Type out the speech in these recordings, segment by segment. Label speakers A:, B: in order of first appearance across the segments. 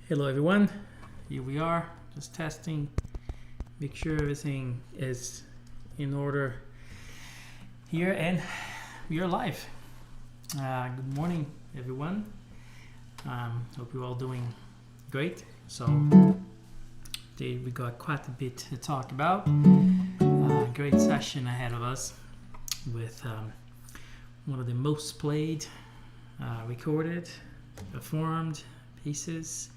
A: Hello everyone, here we are, just testing, make sure everything is in order here, and we are live. Good morning everyone, hope you're all doing great. So today we got quite a bit to talk about, great session ahead of us with one of the most played, recorded, performed pieces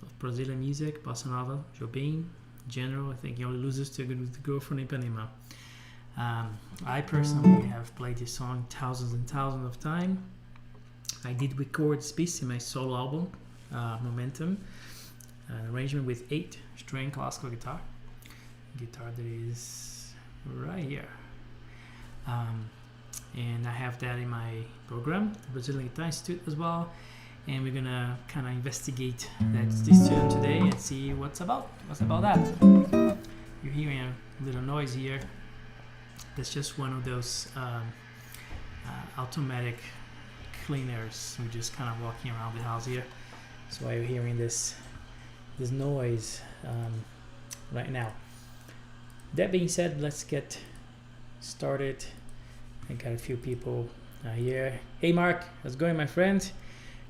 A: of Brazilian music, bossa nova, Jobim, in general. I think he only loses to the girl from Ipanema. I personally have played this song thousands and thousands of times. I did record this piece in my solo album, Momentum, an arrangement with 8-string classical guitar that is right here. And I have that in my program, the Brazilian Guitar Institute as well. And we're gonna kind of investigate this tune today and see what's about that. You're hearing a little noise here. That's just one of those automatic cleaners. We're just kind of walking around the house here. So why you're hearing this noise right now. That being said, let's get started. I got a few people here. Hey Mark, how's it going, my friend?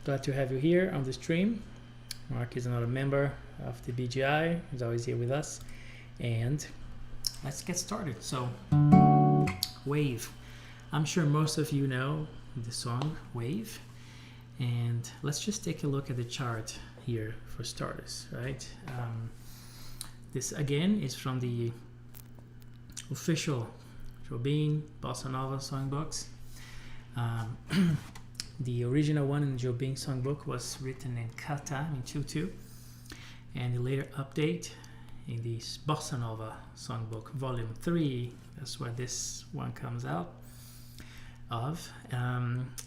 A: Glad to have you here on the stream. Mark is another member of the BGI. He's always here with us. And let's get started. So, Wave. I'm sure most of you know the song Wave. And let's just take a look at the chart here for starters, right? This again is from the official Jobim Bossa Nova songbooks. The original one in the Jobim songbook was written in kata in 2/2, and the later update in the Bossa Nova songbook, volume 3, that's where this one comes out of,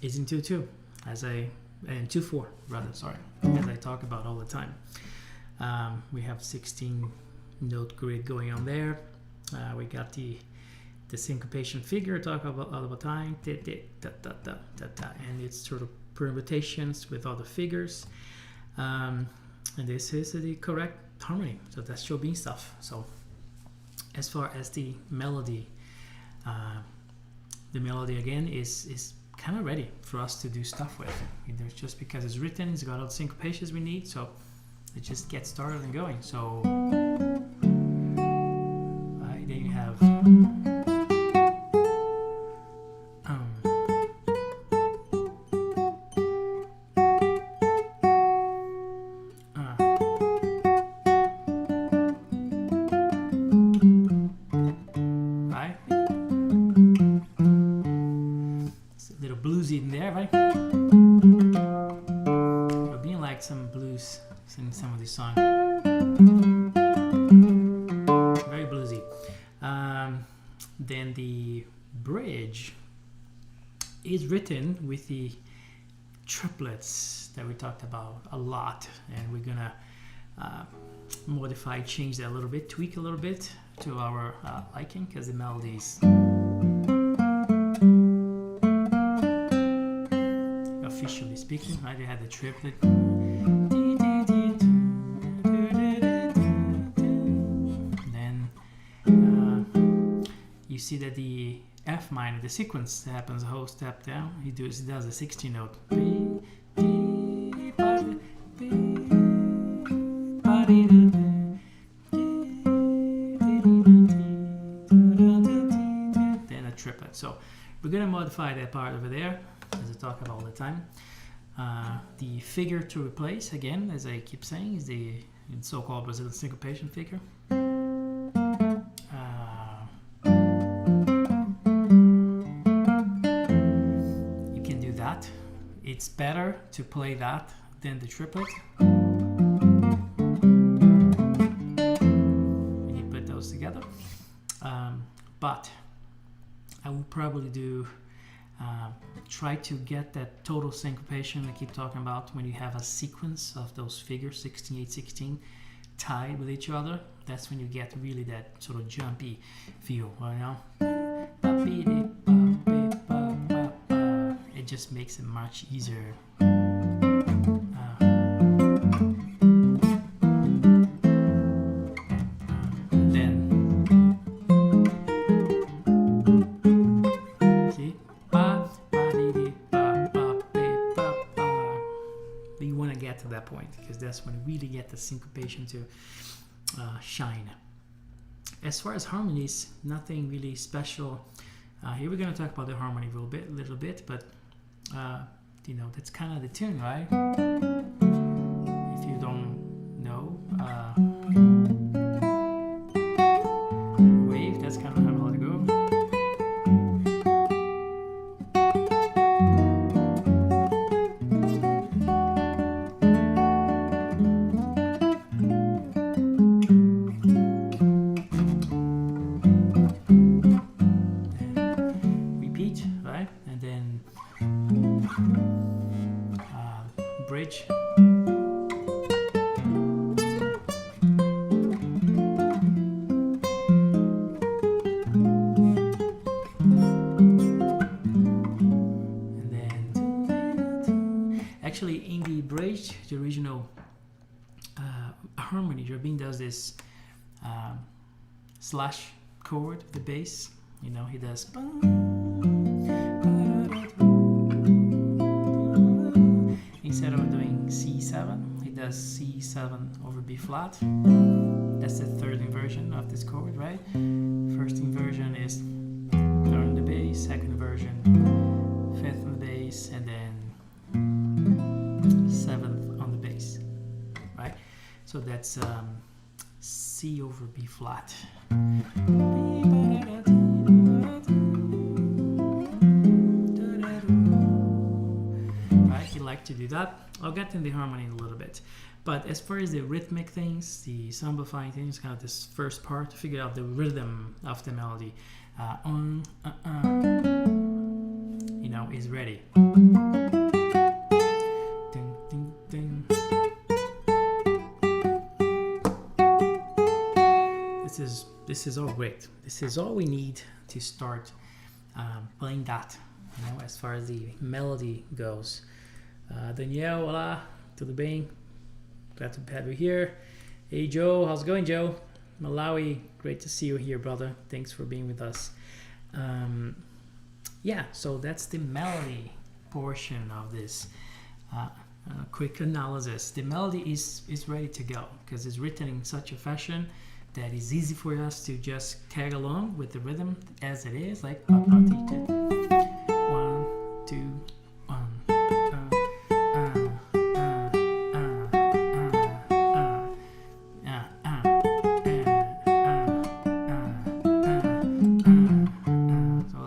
A: is in 2/2, in 2/4 rather, sorry, as I talk about all the time. We have 16 note grid going on there. We got the syncopation figure, talk about all the time, and it's sort of permutations with all the figures, and this is the correct harmony. So that's Jobim stuff. So as far as the melody again is kind of ready for us to do stuff with. There's just because it's written, it's got all the syncopations we need, so it just gets started and going. So right, then you have some blues in some of these songs. Very bluesy. Then the bridge is written with the triplets that we talked about a lot, and we're gonna modify, change that a little bit, tweak a little bit to our liking, because the melodies, officially speaking, right, they had the triplet. You see that the F minor, the sequence that happens a whole step down, he does a 16 note. Then a triplet. So we're going to modify that part over there, as I talk about all the time. The figure to replace, again, as I keep saying, is the so-called Brazilian syncopation figure. It's better to play that than the triplet when you put those together. But I would probably do try to get that total syncopation I keep talking about when you have a sequence of those figures, 16, 8, 16, tied with each other. That's when you get really that sort of jumpy feel, you know? It just makes it much easier. that's when we really get the syncopation to shine. As far as harmonies, nothing really special. Here we're going to talk about the harmony a little bit, but you know, that's kind of the tune, right? If you don't know, wave, that's kind of how to go. Bridge. And then actually in the bridge, the original harmony, Jobim does this slash chord, the bass, you know, he does instead of doing C7, he does C7 over B flat. That's the third inversion of this chord, right? First inversion is third on the bass, second inversion, fifth on the bass, and then seventh on the bass, right? So that's C over B flat. To do that. I'll get in the harmony in a little bit, but as far as the rhythmic things, the Sambafying things, kind of this first part to figure out the rhythm of the melody, you know, is ready. Ding, ding, ding. This is all great. This is all we need to start playing that, you know, as far as the melody goes. Danielle, hola, tudo bem? Glad to have you here. Hey Joe, how's it going, Joe? Malawi, great to see you here, brother. Thanks for being with us. Yeah, so that's the melody portion of this quick analysis. The melody is ready to go because it's written in such a fashion that is easy for us to just tag along with the rhythm as it is, like 1, 2, 1.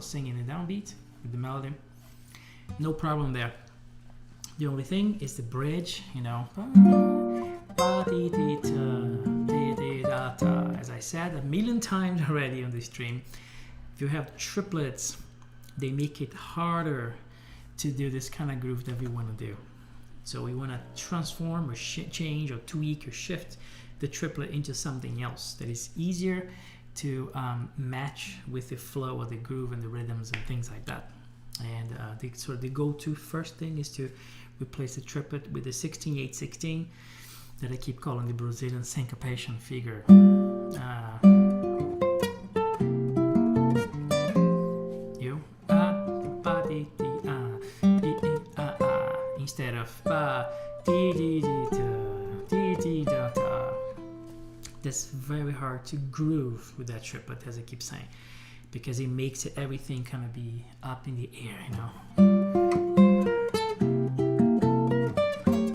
A: Singing the downbeat with the melody, no problem there. The only thing is the bridge, you know. As I said a million times already on this stream, if you have triplets, they make it harder to do this kind of groove that we want to do. So we want to transform or change or tweak or shift the triplet into something else that is easier to match with the flow of the groove and the rhythms and things like that. And the go-to first thing is to replace the triplet with the 16-8-16 that I keep calling the Brazilian syncopation figure. Instead of that's very hard to groove with that triplet, as I keep saying, because it makes everything kind of be up in the air, you know.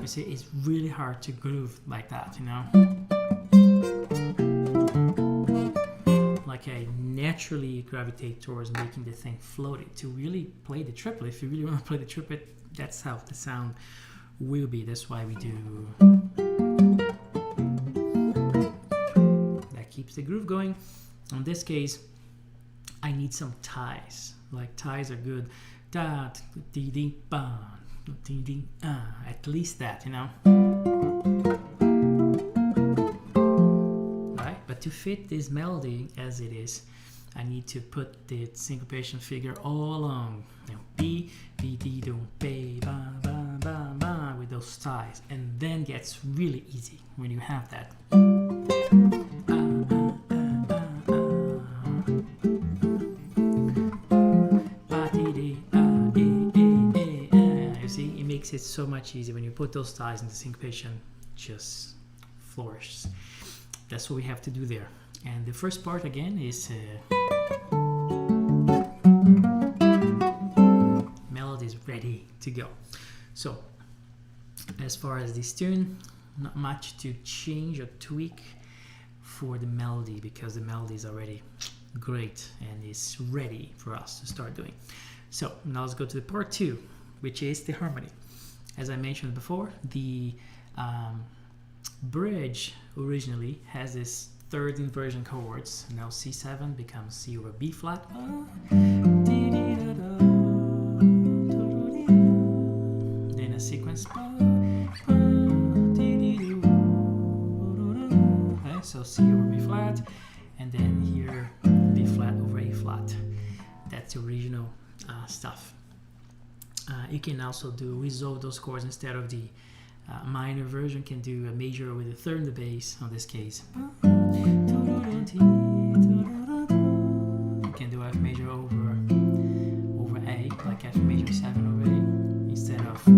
A: You see, it's really hard to groove like that, you know. Like I naturally gravitate towards making the thing floaty. To really play the triplet, if you really want to play the triplet, that's how the sound will be. That's why we do. Keeps the groove going. In this case, I need some ties. Like ties are good. Da dee dee ba dee dee at least that, you know. Right? But to fit this melody as it is, I need to put the syncopation figure all along. You know, B dee dee do ba ba ba ba ba with those ties, and then gets really easy when you have that. You see, it makes it so much easier when you put those ties in the syncopation just flourishes. That's what we have to do there. And the first part again is melody is ready to go. So as far as this tune, not much to change or tweak for the melody, because the melody is already great and is ready for us to start doing. So now let's go to the part 2, which is the harmony. As I mentioned before, the bridge originally has this third inversion chords. Now C7 becomes C over B flat. Then a sequence. Okay, so C over B flat, and then here B flat over A flat. That's the original stuff. You can also resolve those chords instead of the minor version. Can do a major with a third in the bass on this case. You can do F major over A, like F major 7 over A, instead of A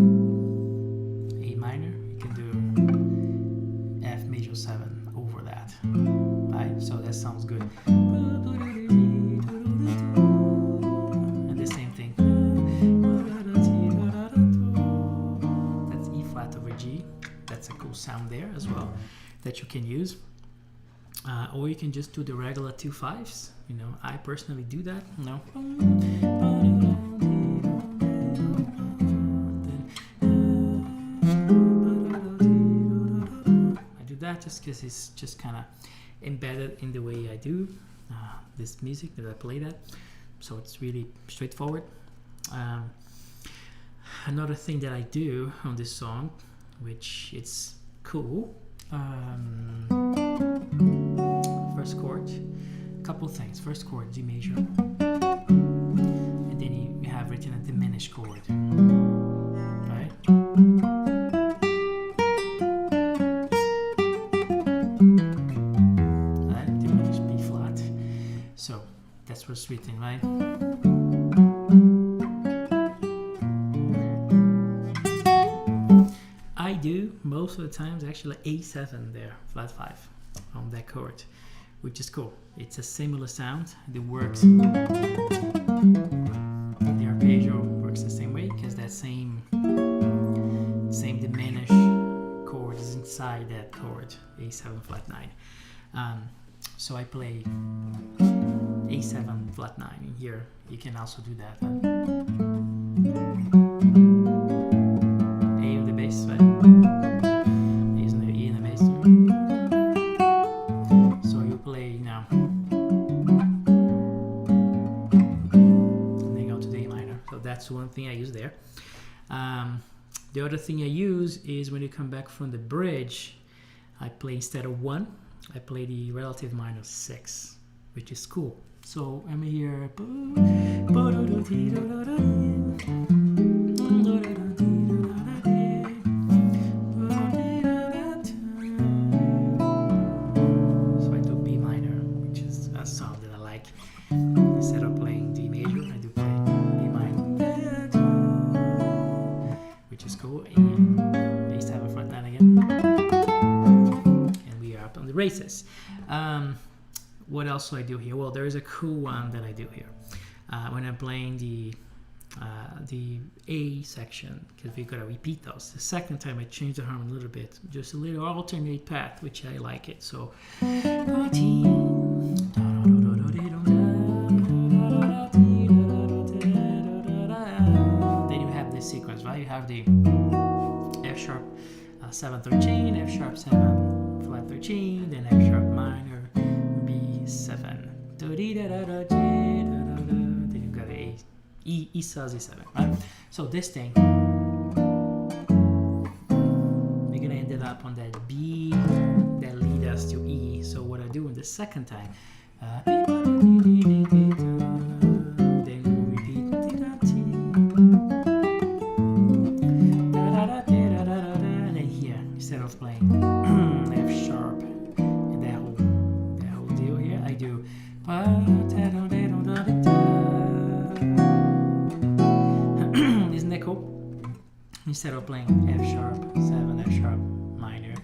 A: minor. You can do F major 7 over that. Right? So that sounds good. And the same thing. That's E flat over G. That's a cool sound there as well that you can use. Or you can just do the regular 2 5s. You know, I personally do that. No. I do that just because it's just kind of embedded in the way I do this music that I play that. So it's really straightforward. Another thing that I do on this song, which it's cool. First chord, couple things. First chord, G major, and then you have written a diminished chord, right? Right, diminished B flat. So that's what's written, right? I do most of the times actually A7 there, flat 5 on that chord, which is cool. It's a similar sound. It works. The arpeggio works the same way because that same diminished chord is inside that chord, A7 flat 9. So I play A7 flat 9 in here. You can also do that. A on the bass, right? That's one thing I use there. The other thing I use is when you come back from the bridge, I play instead of 1, I play the relative minor 6, which is cool. So I'm here. So I do B minor, which is a sound that I like. Instead of playing D major, I do play B minor, which is cool. And A7 flat 9 again, and we are up on the races. What else do I do here? Well, there is a cool one that I do here when I'm playing the A section, because we gotta repeat those. The second time I change the harmony a little bit, just a little alternate path, which I like it. So then you have this sequence, right? You have the F sharp 7 13, F sharp 7 flat 13, then F sharp minor B7, then you've got a E sus E7, right? So this thing, we're gonna end it up on that B that lead us to E. So what I do in the second time, then we repeat, and then here, instead of playing F sharp and that whole deal here, I do. Isn't that cool? Instead of playing F sharp 7, F sharp minor,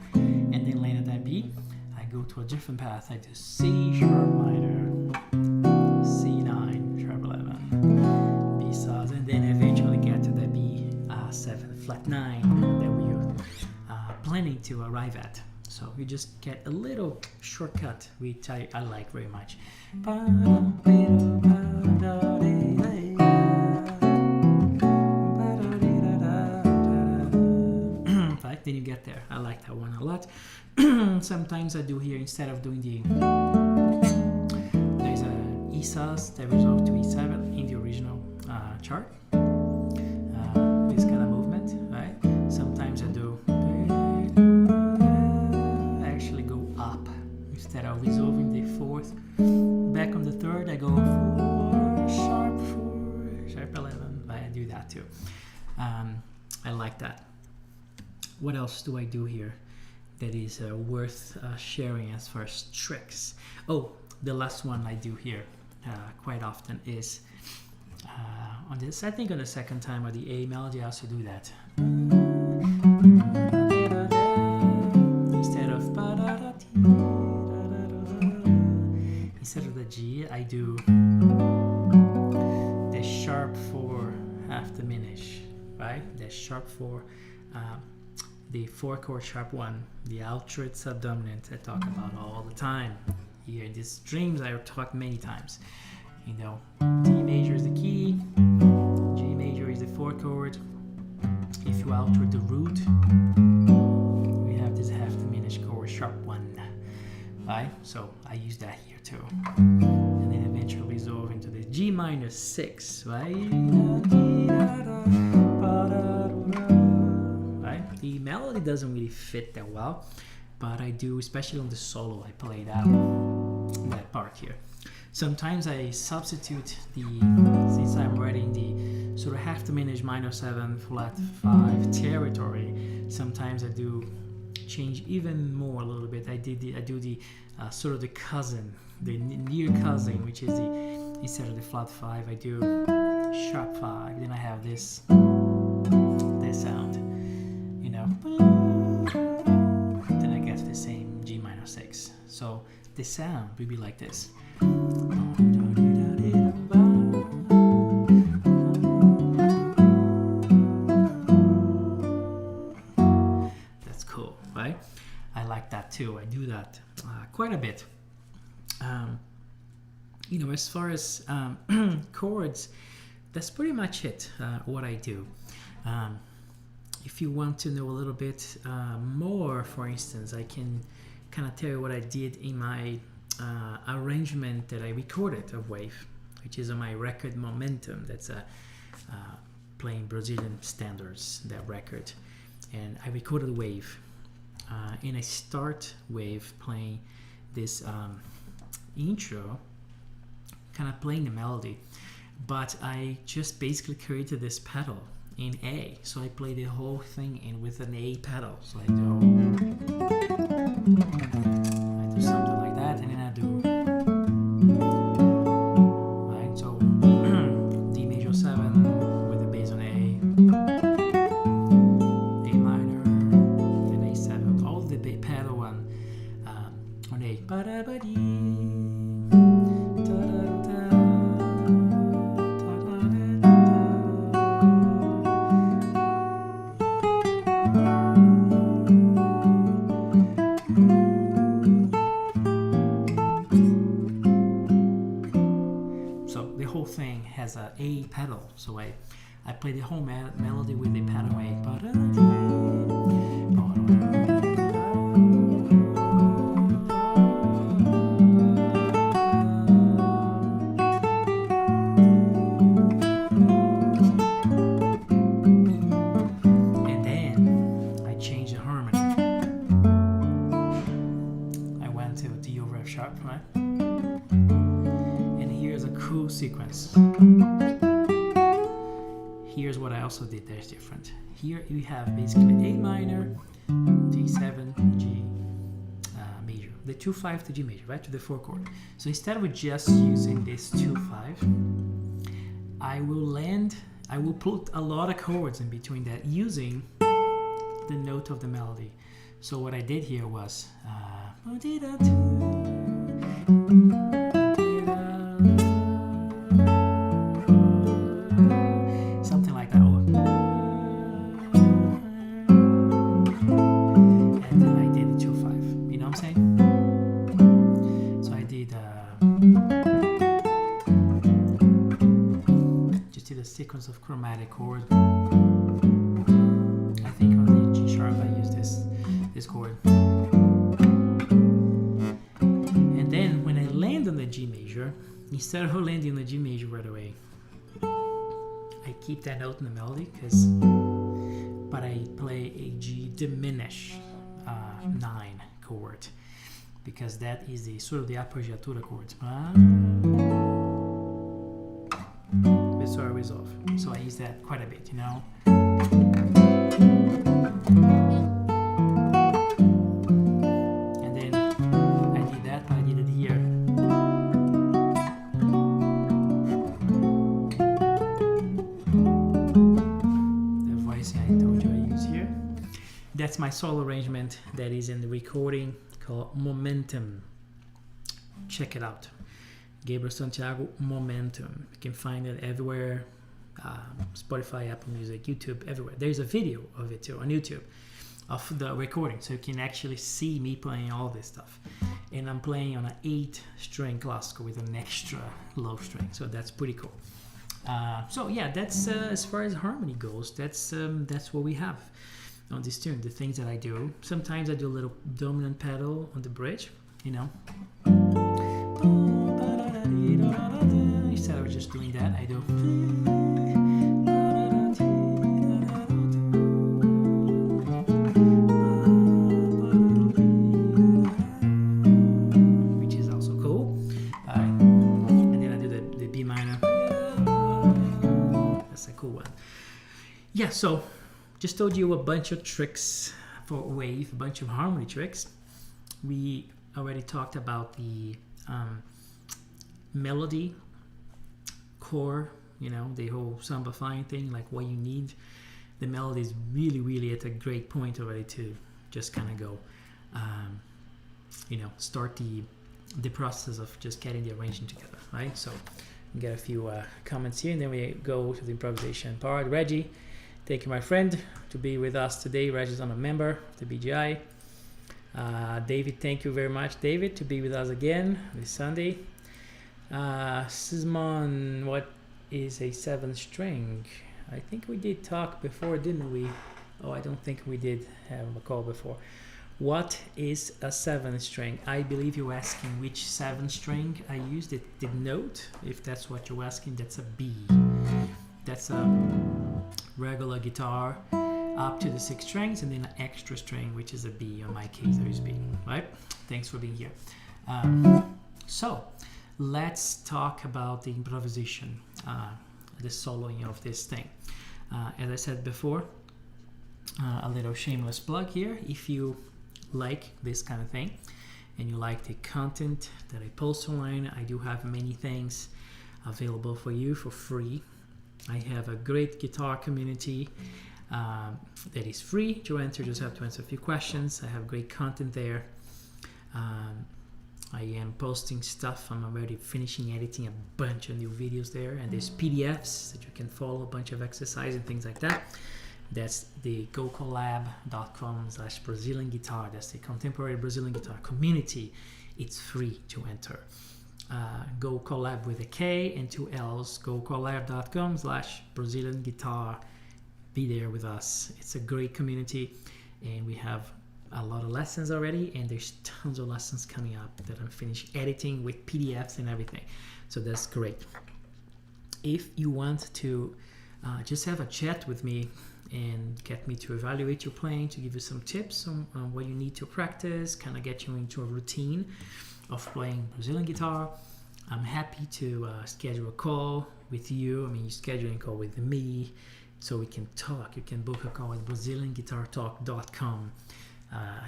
A: that B, I go to a different path. I do C sharp minor, C9 sharp 11, B sus, and then eventually get to the B7 flat 9 that we are planning to arrive at. So you just get a little shortcut, which I like very much. Right, then you get there. I like that one a lot. Sometimes I do here, instead of doing there's a E sus that resolves to E7 in the original chart. This kind of movement, right? Sometimes I do instead of resolving the 4th back on the 3rd, I go 4 sharp 11. I do that too. I like that. What else do I do here that is worth sharing as far as tricks? Oh, the last one I do here quite often is on this. I think on the second time of the A melody, I also do that. Instead of the G, I do the sharp 4 half diminish, right? The sharp 4, the 4 chord sharp 1, the altered subdominant I talk about all the time. Here in these dreams, I talk many times. You know, D major is the key, G major is the 4 chord. If you alter the root, we have this half diminished chord sharp 1, right? So I use that here too, and then eventually resolve into the G minor 6, right? Right? The melody doesn't really fit that well, but I do, especially on the solo, I play that part here. Sometimes I substitute since I'm writing the sort of half diminished minor 7 flat 5 territory, sometimes I do change even more a little bit. I do the sort of the cousin, the near cousin, which is the, instead of the flat 5, I do sharp 5. Then I have this sound, you know. Then I get the same G minor 6. So the sound will be like this. That's cool, right? I like that too. I do that quite a bit. You know, as far as chords, that's pretty much it, what I do. If you want to know a little bit more, for instance, I can kind of tell you what I did in my arrangement that I recorded of Wave, which is on my record Momentum. That's playing Brazilian standards, that record. And I recorded Wave. And I start Wave playing this intro, kind of playing the melody, but I just basically created this pedal in A. So I play the whole thing in with an A pedal. So I do something like that, and then I do, right? So D major 7 with the bass on A, A minor, then A7, all the pedal on A. Thing has a A pedal, so I play the whole melody with the pedal A. And then I changed the harmony. I went to D over F sharp, right? Here's a cool sequence. Here's what I also did that's different. Here you have basically A minor, D7, G major, the 2-5 to G major, right, to the 4 chord. So instead of just using this 2-5, I will put a lot of chords in between that using the note of the melody. So what I did here was something like that. And then I did it 2/5. You know what I'm saying? So I did just did a sequence of chromatic chords. I think on the G sharp I used this chord. And then when I land on the G major, instead of landing on the G major right away, I keep that note in the melody, but I play a G diminished 9 chord, because that is the sort of the appoggiatura chord. That's where I resolve. So I use that quite a bit, you know. And then I did that, but I did it here. The voice I told you I use here. That's my solo arrangement that is in the recording called Momentum. Check it out. Gabriel Santiago, Momentum. You can find it everywhere. Spotify, Apple Music, YouTube, everywhere. There's a video of it too on YouTube of the recording, so you can actually see me playing all this stuff. And I'm playing on an 8-string classical with an extra low string, so that's pretty cool. So yeah, that's as far as harmony goes. That's what we have on this tune. The things that I do. Sometimes I do a little dominant pedal on the bridge, you know. Instead of just doing that, I do. Which is also cool. And then I do the B minor. That's a cool one. Yeah, so just told you a bunch of tricks for wave, a bunch of harmony tricks. We already talked about the melody, core, you know, the whole Sambafying thing, like what you need. The melody is really at a great point already to just kind of go, you know, start the process of just getting the arrangement together, right? So we get a few comments here, and then we go to the improvisation part. Reggie, thank you, my friend, to be with us today. Reggie's on a member of the BGI. David, thank you very much, David, to be with us again this Sunday. Sismon, what is a 7th string? I think we did talk before, didn't we? Oh, I don't think we did have a call before. What is a 7th string? I believe you're asking which 7th string I used. The note, if that's what you're asking, that's a B. That's a regular guitar up to the 6 strings, and then an extra string, which is a B. On my case, there is B, right? Thanks for being here. So let's talk about the improvisation, the soloing of this thing. As I said before, a little shameless plug here. If you like this kind of thing and you like the content that I post online, I do have many things available for you for free. I have a great guitar community that is free to enter. Just have to answer a few questions. I have great content there. I am posting stuff. I'm already finishing editing a bunch of new videos there, and there's PDFs that you can follow, a bunch of exercises and things like that. That's the gocollab.com/Brazilian guitar. That's the contemporary Brazilian guitar community. It's free to enter. Go collab with a K and 2 L's. gocollab.com/Brazilian guitar. Be there with us. It's a great community, and we have a lot of lessons already, and there's tons of lessons coming up that I'm finished editing with PDFs and everything. So that's great. If you want to just have a chat with me and get me to evaluate your playing, to give you some tips on what you need to practice, kind of get you into a routine of playing Brazilian guitar, I'm happy to schedule a call with you. I mean, you schedule a call with me so we can talk. You can book a call at BrazilianGuitarTalk.com.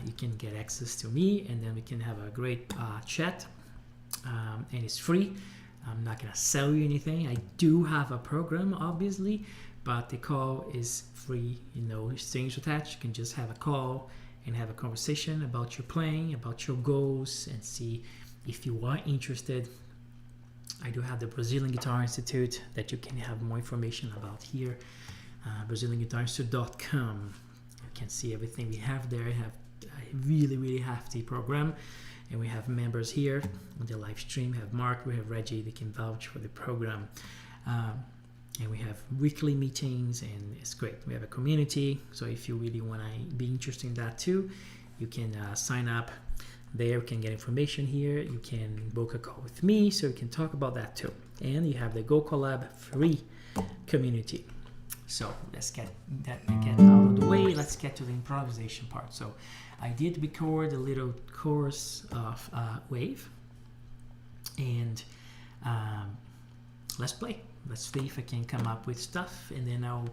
A: You can get access to me, and then we can have a great chat, and it's free. I'm not gonna sell you anything. I do have a program, obviously, but the call is free, no strings attached. You can just have a call and have a conversation about your playing, about your goals, and see if you are interested. I do have the Brazilian Guitar Institute that you can have more information about here. BrazilianGuitarInstitute.com. You can see everything we have there. I have a really hefty program, and we have members here on the live stream. We have Mark, we have Reggie, they can vouch for the program. And we have weekly meetings, and it's great. We have a community, so if you really want to be interested in that too, you can sign up there. You can get information here. You can book a call with me, so we can talk about that too. And you have the Go Collab free community. So let's get that again out of the way. Let's get to the improvisation part. So I did record a little course of wave, and let's play. Let's see if I can come up with stuff, and then I'll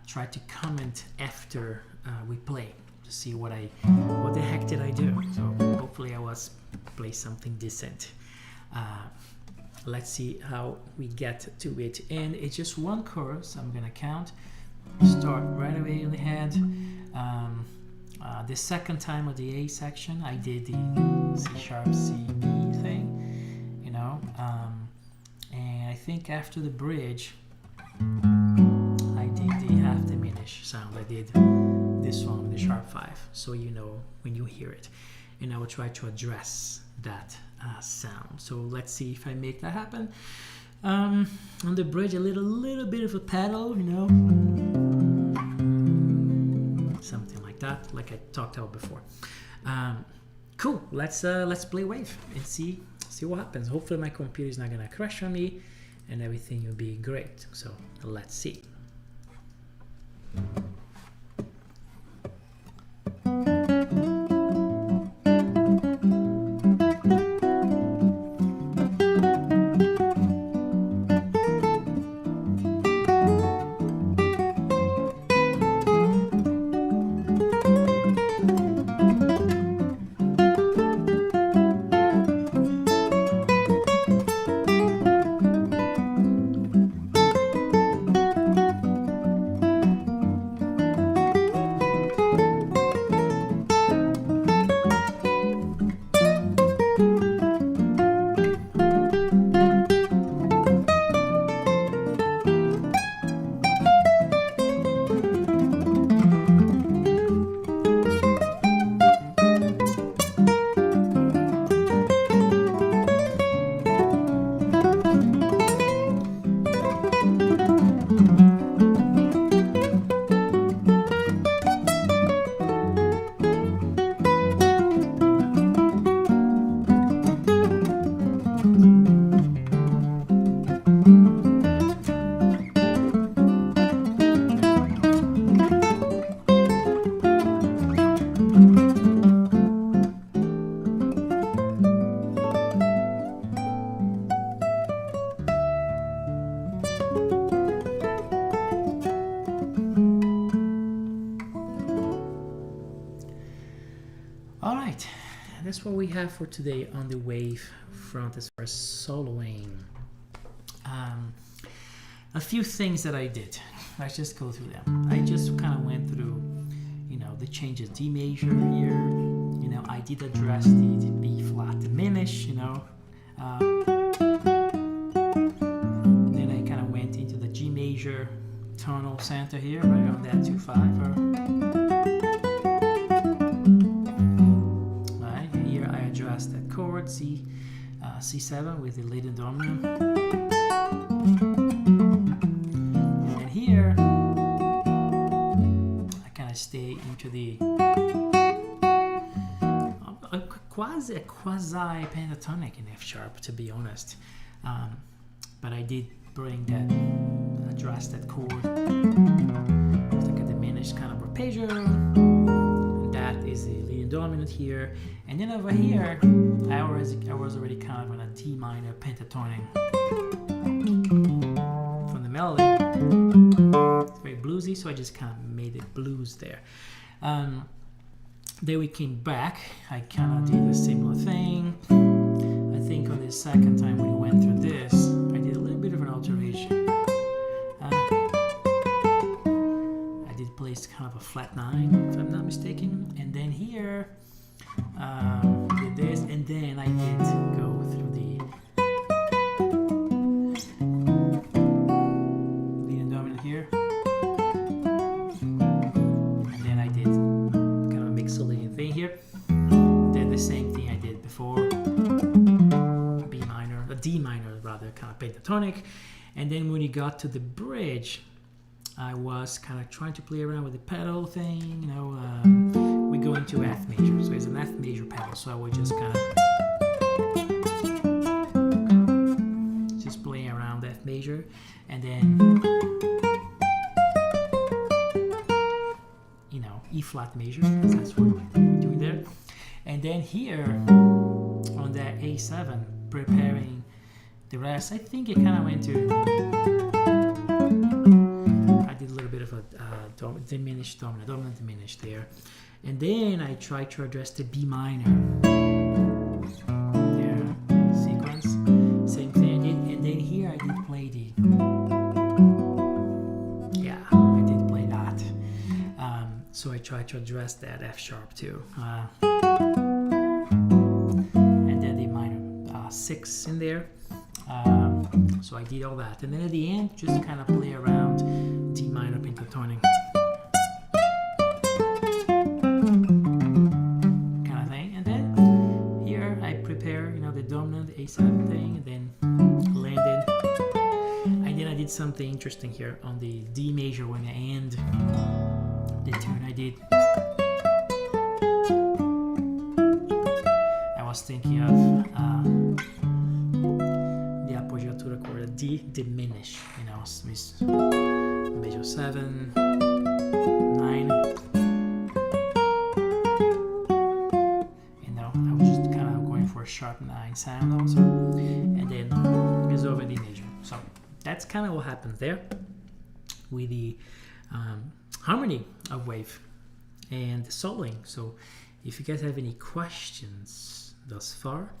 A: try to comment after we play to see what the heck did I do. So hopefully I was play something decent. Let's see how we get to it. And it's just one chorus. I'm gonna count. Start right away in the head. The second time of the A section, I did the C sharp C B thing, you know. And I think after the bridge, I did the half diminished sound. I did this one with the sharp 5, so you know when you hear it. And I will try to address that sound. So let's see if I make that happen. On the bridge, a little bit of a pedal, you know, something like that, like I talked about before. Cool. Let's play wave and see what happens. Hopefully my computer is not gonna crash on me, and everything will be great. So let's see. That's what we have for today on the wave front as far as soloing. A few things that I did. Let's just go through them. I just kind of went through, you know, the changes. D major here. You know, I did address the B flat diminish. You know. Then I kind of went into the G major tonal center here, right on that 2/5. That chord C7 with the leading dominant, and then here I kind of stay into the quasi pentatonic in F sharp, to be honest, but I did bring that, address that chord. It's like a diminished kind of arpeggio, and that is the leading dominant here. And then over here, I was already kind of on a D minor pentatonic from the melody. It's very bluesy, so I just kind of made it blues there. Then we came back. I kind of did a similar thing. I think on the second time when we went through this, I did a little bit of an alteration. I did place kind of a flat 9, if I'm not mistaken. And then here, did this, and then I did go through the lead and dominant here. And then I did kind of a mixolydian thing here. Then the same thing I did before. D minor rather, kind of pentatonic. And then when you got to the bridge, I was kind of trying to play around with the pedal thing, you know. We go into F major, so it's an F major pedal, so I would just kind of just play around F major, and then, you know, E flat major, because that's what we're doing there. And then here on that A7, preparing the rest, I think it kind of went to, I did a little bit of a diminished dominant diminished there, and then I tried to address the B minor there, sequence, same thing I did, and then here I did play the, yeah, I did play that, so I tried to address that F sharp too, and then the minor 6 in there. So I did all that, and then at the end just kind of play around D minor pentatonic kind of thing, and then here I prepare, you know, the dominant A7 thing, and then landed, and then I did something interesting here on the D major when I end the tune. I was thinking of D diminish, you know, major 7, 9, you know, I was just kind of going for a sharp 9 sound also, and then resolve D major. So that's kind of what happens there with the harmony of wave and the soloing. So if you guys have any questions thus far,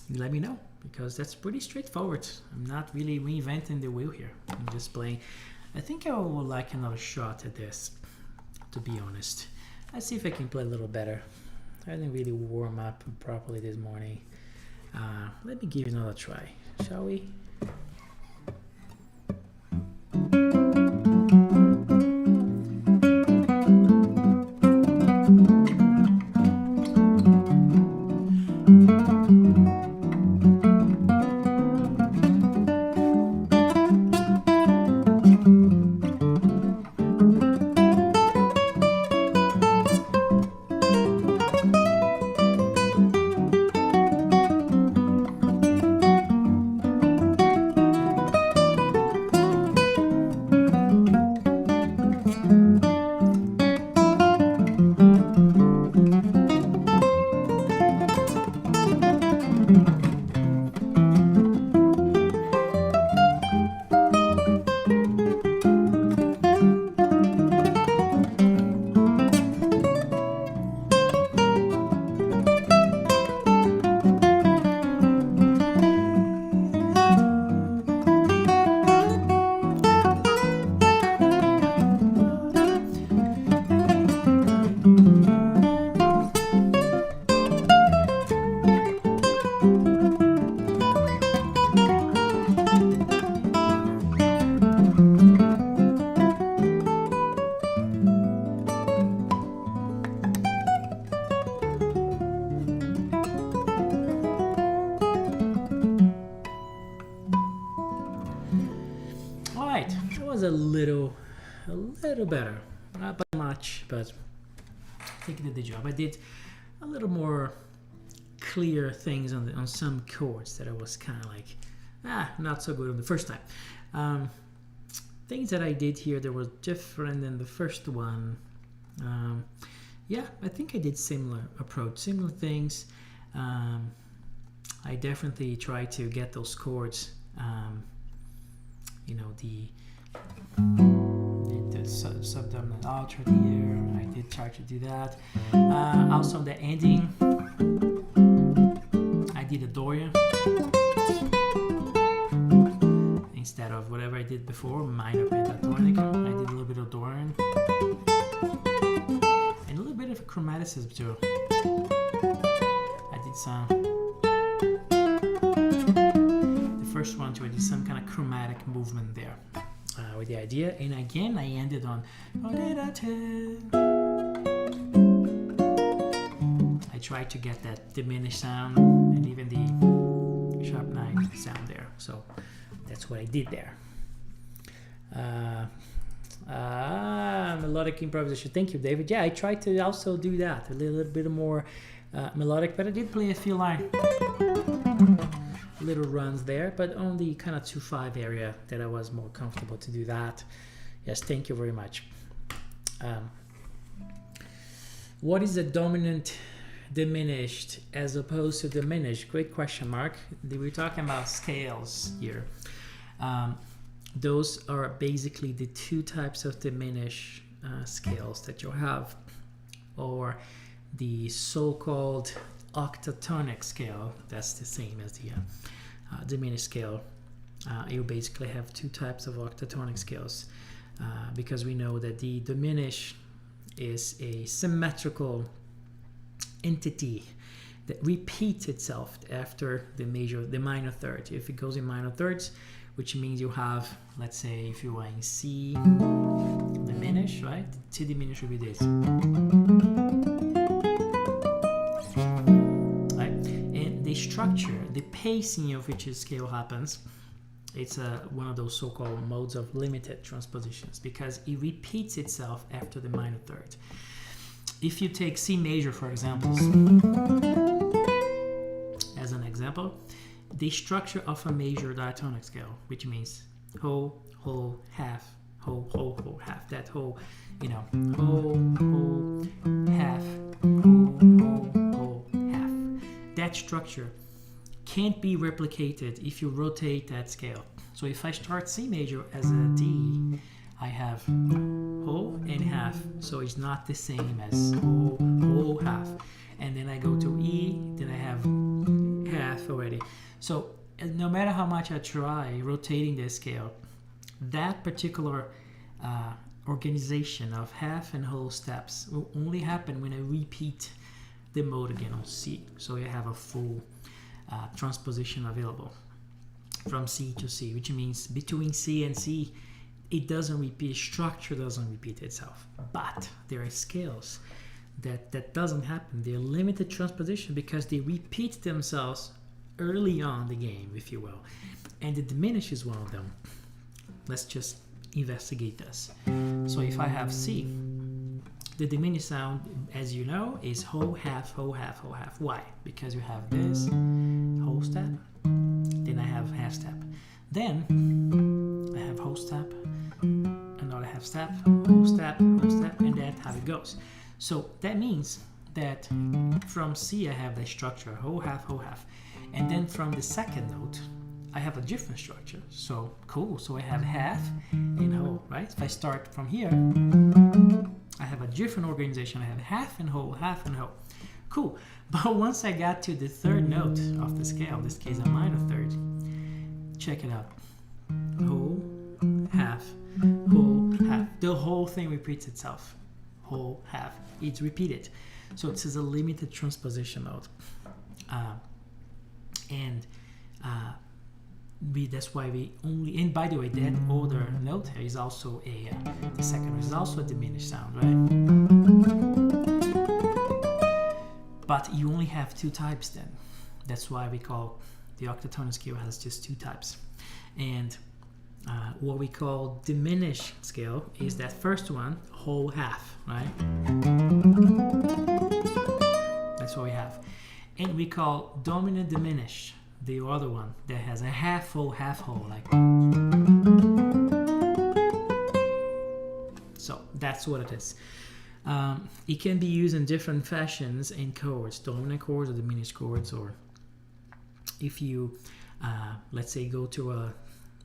A: let me know, because that's pretty straightforward. I'm not really reinventing the wheel here. I'm just playing. I think I would like another shot at this, to be honest. Let's see if I can play a little better. I didn't really warm up properly this morning. Let me give it another try, shall we? A little better, not by much, but I think it did the job. I did a little more clear things on some chords that I was kind of like, not so good on the first time. Things that I did here that were different than the first one. Yeah, I think I did similar approach, similar things. I definitely tried to get those chords, you know, the subdominant ultra here. I did try to do that. Also the ending, I did a Dorian instead of whatever I did before, minor pentatonic. I did a little bit of Dorian and a little bit of chromaticism too. I did some, the first one too, I did some kind of chromatic movement there with the idea. And again, I ended on, I tried to get that diminished sound and even the sharp 9 sound there. So that's what I did there. Melodic improvisation. Thank you, David. Yeah, I tried to also do that, a little bit more melodic, but I did play a few little runs there, but on the kind of 2/5 area that I was more comfortable to do that. Yes, thank you very much. What is the dominant diminished as opposed to diminished? Great question, Mark. We're talking about scales here. Those are basically the two types of diminished scales that you'll have, or the so-called octatonic scale. That's the same as the diminished scale. You basically have two types of octatonic scales because we know that the diminished is a symmetrical entity that repeats itself after the minor third. If it goes in minor thirds, which means you have, let's say, if you are in C diminished, right? C diminished would be this. Right? And the structure, the pacing of which the scale happens, it's one of those so-called modes of limited transpositions because it repeats itself after the minor third. If you take C major, for example, as an example, the structure of a major diatonic scale, which means whole, whole, half, whole, whole, whole, half. That whole, whole, whole, half, whole, half. That structure can't be replicated if you rotate that scale. So if I start C major as a D, I have whole and half, so it's not the same as whole, whole, half. And then I go to E, then I have half already. So no matter how much I try rotating the scale, that particular organization of half and whole steps will only happen when I repeat the mode again on C. So you have a full transposition available from C to C, which means between C and C, it doesn't repeat, structure doesn't repeat itself. But there are scales that doesn't happen. They're limited transposition because they repeat themselves early on the game, if you will. And the diminished is one of them. Let's just investigate this. So if I have C, the diminished sound, as you know, is whole, half, whole, half, whole, half. Why? Because you have this whole step, then I have half step. Then I have whole step, another half step, whole step, and that's how it goes. So that means that from C I have the structure, whole, half, whole, half. And then from the second note, I have a different structure. So cool, so I have half and whole, right? If I start from here, I have a different organization. I have half and whole, half and whole. Cool. But once I got to the third note of the scale, in this case a minor third, check it out. Whole, half, whole, half. The whole thing repeats itself. Whole, half. It's repeated. So this is a limited transposition mode. That's why we only, and by the way, that other note here is also the second one is also a diminished sound, right? But you only have two types then. That's why we call the octatonic scale has just two types. And what we call diminished scale is that first one, whole, half, right? That's what we have. And we call dominant diminished the other one that has a half whole, like. So that's what it is. It can be used in different fashions in chords, dominant chords or diminished chords, or if you, let's say, go to a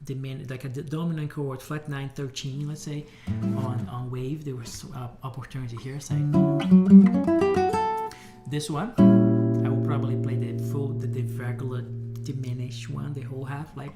A: dominant chord, flat 9, 13, let's say, on wave, there was opportunity here, say. This one, I will probably play the regular diminished one, the whole half, like.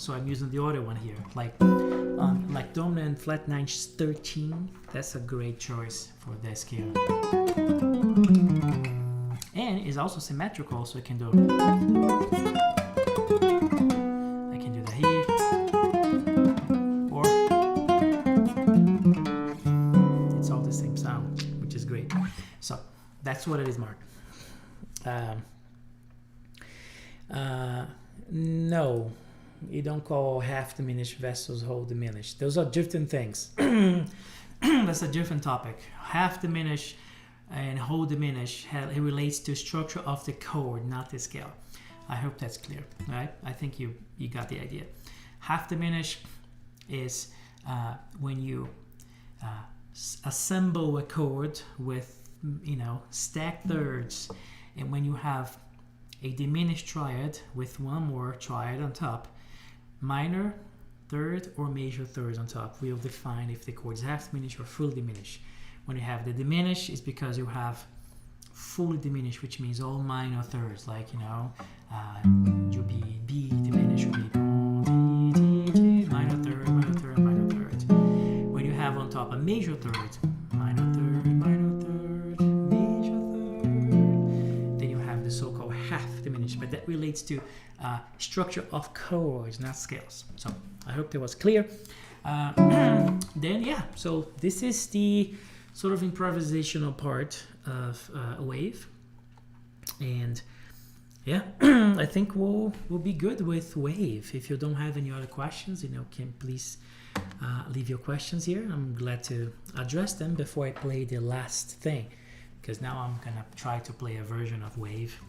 A: so I'm using the other one here, like dominant flat 9 13. That's a great choice for that scale. And it's also symmetrical, so I can do that here, or it's all the same sound, which is great. So that's what it is, Mark. No, you don't call half diminished vessels whole diminished. Those are different things. That's a different topic. Half diminished and whole diminished, it relates to structure of the chord, not the scale. I hope that's clear, right? I think you got the idea. Half diminished is when you assemble a chord with, stacked thirds, and when you have a diminished triad with one more triad on top, minor third or major third on top will define if the chord is half diminished or fully diminished. When you have the diminished, it's because you have fully diminished, which means all minor thirds, like you'll be B diminished, will be D, minor third, minor third, minor third. When you have on top a major third, minor third, major third, then you have the so-called half diminished, but that relates to structure of chords, not scales. So I hope that was clear. Then so this is the sort of improvisational part of a wave, and I think we'll be good with wave. If you don't have any other questions, can please leave your questions here. I'm glad to address them before I play the last thing, because now I'm gonna try to play a version of wave.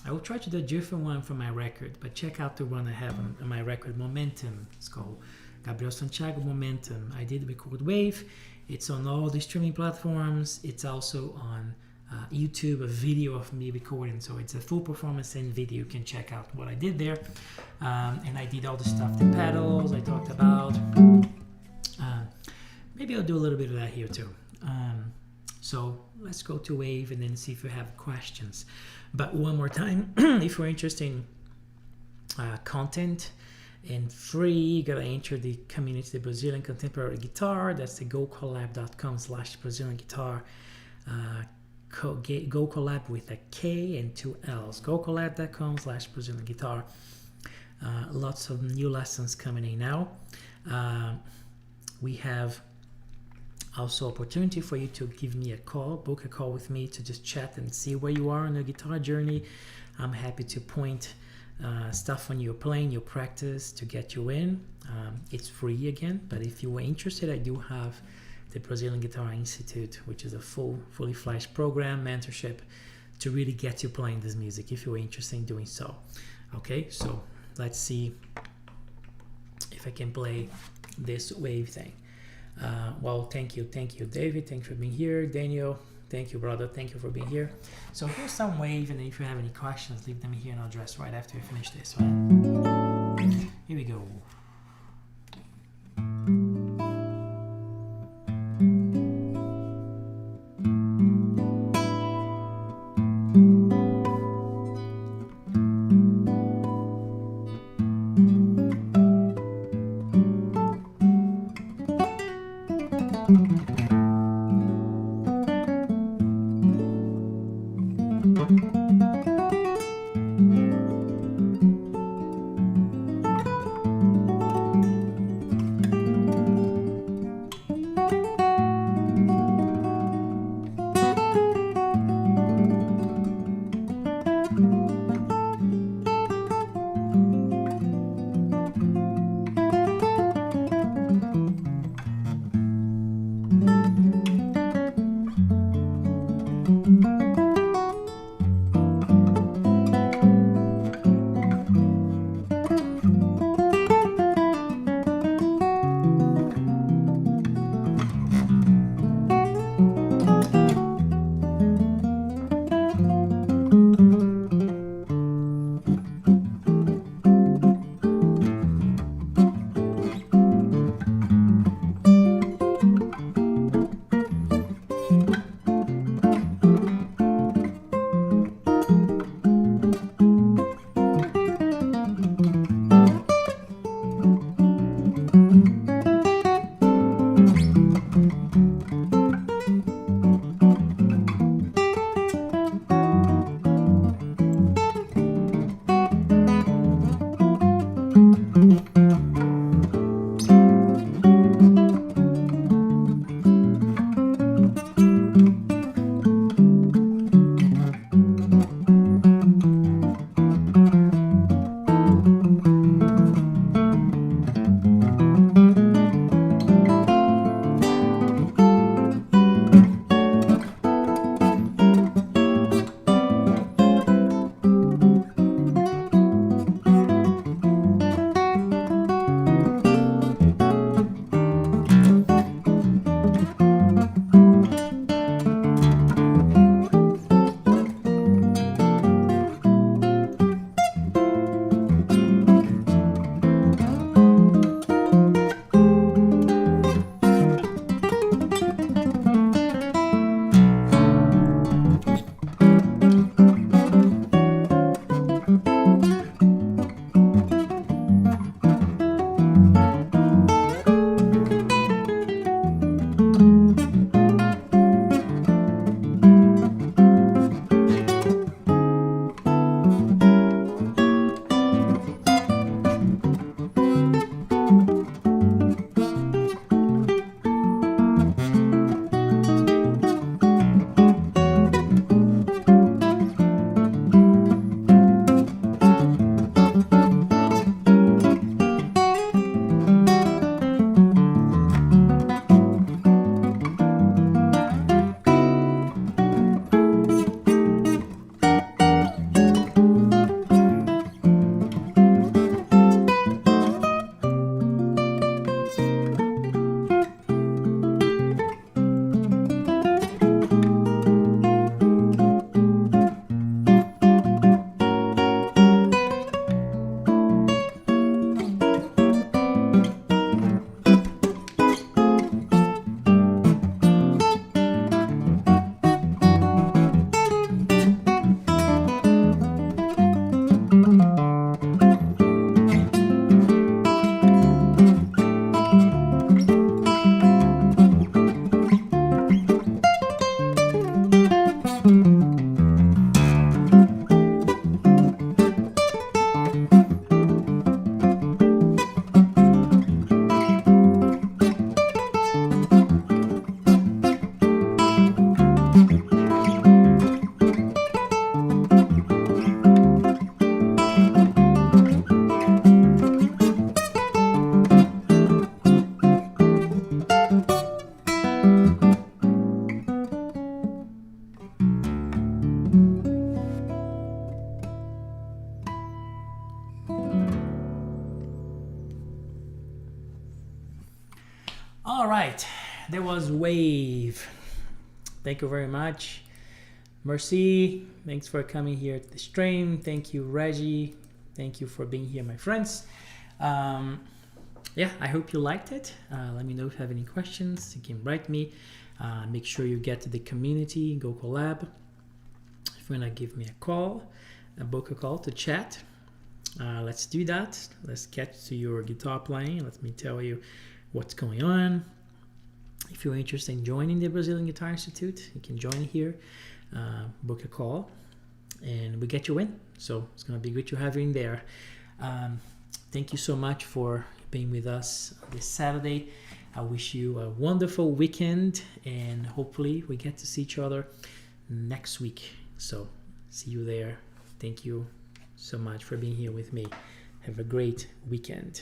A: I will try to do a different one for my record, but check out the one I have on my record, Momentum. It's called Gabriel Santiago Momentum. I did record wave. It's on all the streaming platforms. It's also on YouTube, a video of me recording. So it's a full performance and video. You can check out what I did there. And I did all the stuff, the pedals I talked about. Maybe I'll do a little bit of that here too. So let's go to wave and then see if you have questions. But one more time, if you're interested in content and free, you gotta enter the community, the Brazilian Contemporary Guitar. That's the gocollab.com/Brazilian Guitar. Go Collab with a K and 2 L's. gocollab.com/Brazilian Guitar. Lots of new lessons coming in now. We have also opportunity for you to give me a call, book a call with me to just chat and see where you are on your guitar journey. I'm happy to point stuff on your playing, your practice to get you in. It's free again, but if you are interested, I do have the Brazilian Guitar Institute, which is a fully fledged program, mentorship, to really get you playing this music if you're interested in doing so. Okay, so let's see if I can play this wave thing. Well, thank you, David. Thank you for being here. Daniel, thank you, brother. Thank you for being here. So here's some wave, and if you have any questions, leave them here and I'll address right after we finish this one. Here we go. All right, there was Wave. Thank you very much. Merci, thanks for coming here to the stream. Thank you, Reggie. Thank you for being here, my friends. Yeah, I hope you liked it. Let me know if you have any questions. You can write me. Make sure you get to the community, go collab. If you wanna give me a call, book a call to chat, let's do that. Let's get to your guitar playing. Let me tell you what's going on. If you're interested in joining the Brazilian Guitar Institute, you can join here, book a call, and we get you in. So it's gonna be great to have you in there. Thank you so much for being with us this Saturday. I wish you a wonderful weekend, and hopefully we get to see each other next week. So see you there. Thank you so much for being here with me. Have a great weekend.